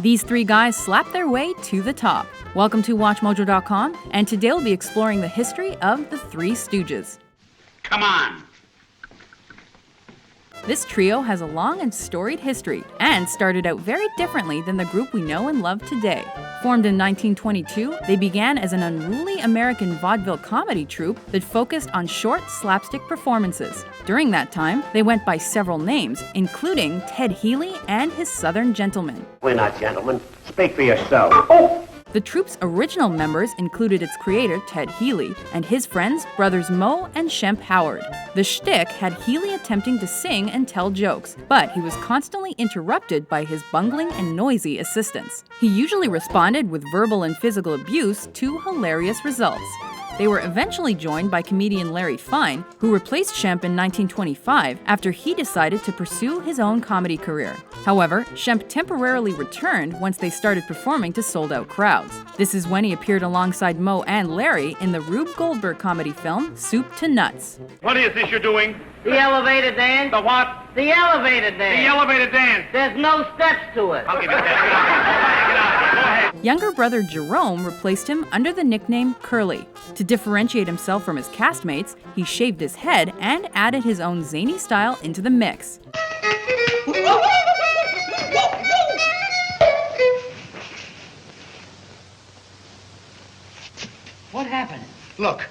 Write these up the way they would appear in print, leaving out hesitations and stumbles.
These three guys slapped their way to the top. Welcome to WatchMojo.com, and today we'll be exploring the history of the Three Stooges. Come on! This trio has a long and storied history, and started out very differently than the group we know and love today. Formed in 1922, they began as an unruly American vaudeville comedy troupe that focused on short, slapstick performances. During that time, they went by several names, including Ted Healy and his Southern Gentlemen. We're not gentlemen. Speak for yourself. Oh! The troupe's original members included its creator, Ted Healy, and his friends, brothers Moe and Shemp Howard. The shtick had Healy attempting to sing and tell jokes, but he was constantly interrupted by his bungling and noisy assistants. He usually responded with verbal and physical abuse to hilarious results. They were eventually joined by comedian Larry Fine, who replaced Shemp in 1925 after he decided to pursue his own comedy career. However, Shemp temporarily returned once they started performing to sold-out crowds. This is when he appeared alongside Moe and Larry in the Rube Goldberg comedy film Soup to Nuts. What is this you're doing? The elevator dance. The what? The elevator dance. The elevator dance. There's no steps to it. I'll give you that. Get out of here. Go ahead. Younger brother Jerome replaced him under the nickname Curly. To differentiate himself from his castmates, he shaved his head and added his own zany style into the mix. What happened? Look.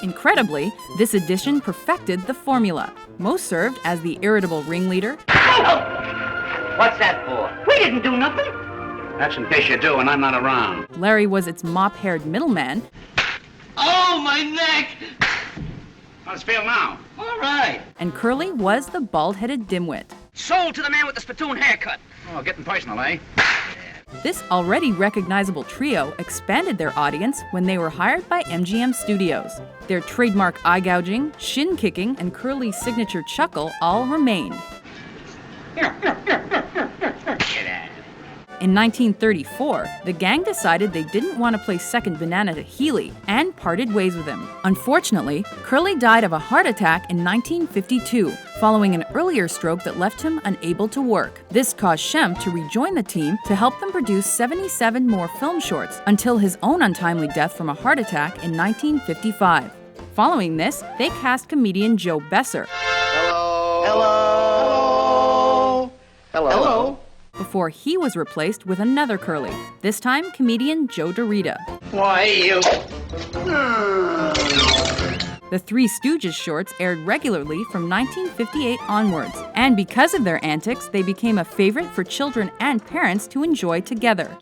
Incredibly, this addition perfected the formula. Moe served as the irritable ringleader. What's that for? We didn't do nothing. That's in case you do and I'm not around. Larry was its mop-haired middleman. Oh, my neck! How's it feel now? All right. And Curly was the bald-headed dimwit. Sold to the man with the spittoon haircut. Oh, getting personal, eh? This already recognizable trio expanded their audience when they were hired by MGM Studios. Their trademark eye-gouging, shin-kicking, and Curly's signature chuckle all remained. In 1934, the gang decided they didn't want to play second banana to Healy and parted ways with him. Unfortunately, Curly died of a heart attack in 1952, following an earlier stroke that left him unable to work. This caused Shemp to rejoin the team to help them produce 77 more film shorts until his own untimely death from a heart attack in 1955. Following this, they cast comedian Joe Besser. Hello. Hello. Hello. Hello. Before he was replaced with another Curly, this time comedian Joe DeRita. Why, you... The Three Stooges shorts aired regularly from 1958 onwards, and because of their antics, they became a favorite for children and parents to enjoy together.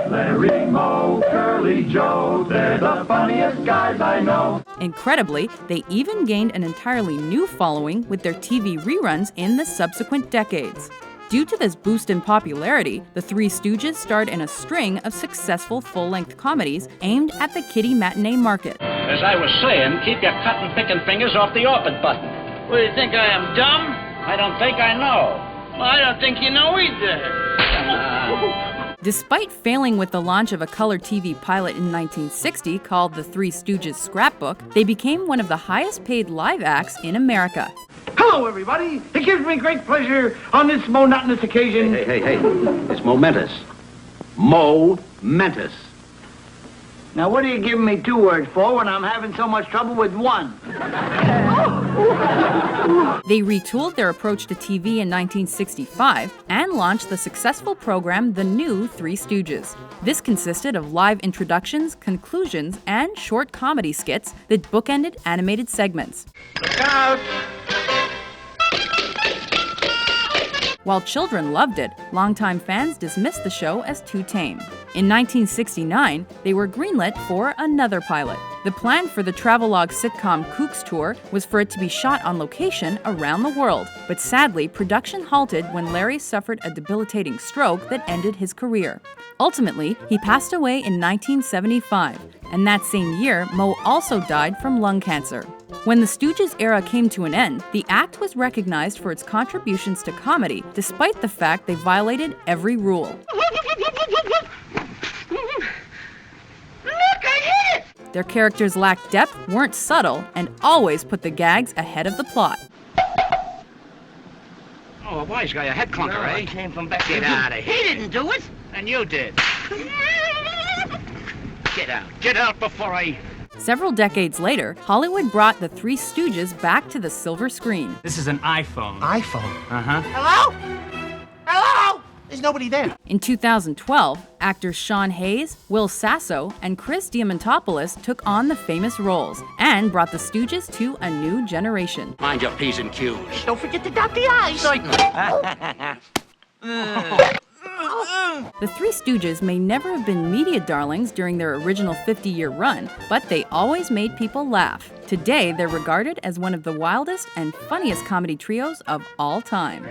Larry, Moe, Curly, Joe, they're the funniest guys I know. Incredibly, they even gained an entirely new following with their TV reruns in the subsequent decades. Due to this boost in popularity, the Three Stooges starred in a string of successful full-length comedies aimed at the kiddie matinee market. As I was saying, keep your cotton-picking fingers off the orbit button. What, do you think I am dumb? I don't think I know. Well, I don't think you know either. Despite failing with the launch of a color TV pilot in 1960 called The Three Stooges Scrapbook, they became one of the highest-paid live acts in America. Hello, everybody. It gives me great pleasure on this monotonous occasion. Hey. It's momentous. Momentous. Now, what are you giving me 2 words for when I'm having so much trouble with 1? They retooled their approach to TV in 1965 and launched the successful program The New Three Stooges. This consisted of live introductions, conclusions, and short comedy skits that bookended animated segments. Look out! While children loved it, longtime fans dismissed the show as too tame. In 1969, they were greenlit for another pilot. The plan for the travelogue sitcom Kooks Tour was for it to be shot on location around the world, but sadly, production halted when Larry suffered a debilitating stroke that ended his career. Ultimately, he passed away in 1975, and that same year, Moe also died from lung cancer. When the Stooges era came to an end, the act was recognized for its contributions to comedy, despite the fact they violated every rule. Look, I hit it! Their characters lacked depth, weren't subtle, and always put the gags ahead of the plot. Oh, Oh, a wise guy, a head clunker, I eh? came from back. Get out of He here. didn't do it. And you did. Get out. Get out before I... Several decades later, Hollywood brought the Three Stooges back to the silver screen. This is an iPhone. iPhone. Uh-huh. Hello? Hello? There's nobody there. In 2012, actors Sean Hayes, Will Sasso, and Chris Diamantopoulos took on the famous roles and brought the Stooges to a new generation. Mind your P's and Q's. Don't forget to dot the I's. The Three Stooges may never have been media darlings during their original 50-year run, but they always made people laugh. Today, they're regarded as one of the wildest and funniest comedy trios of all time.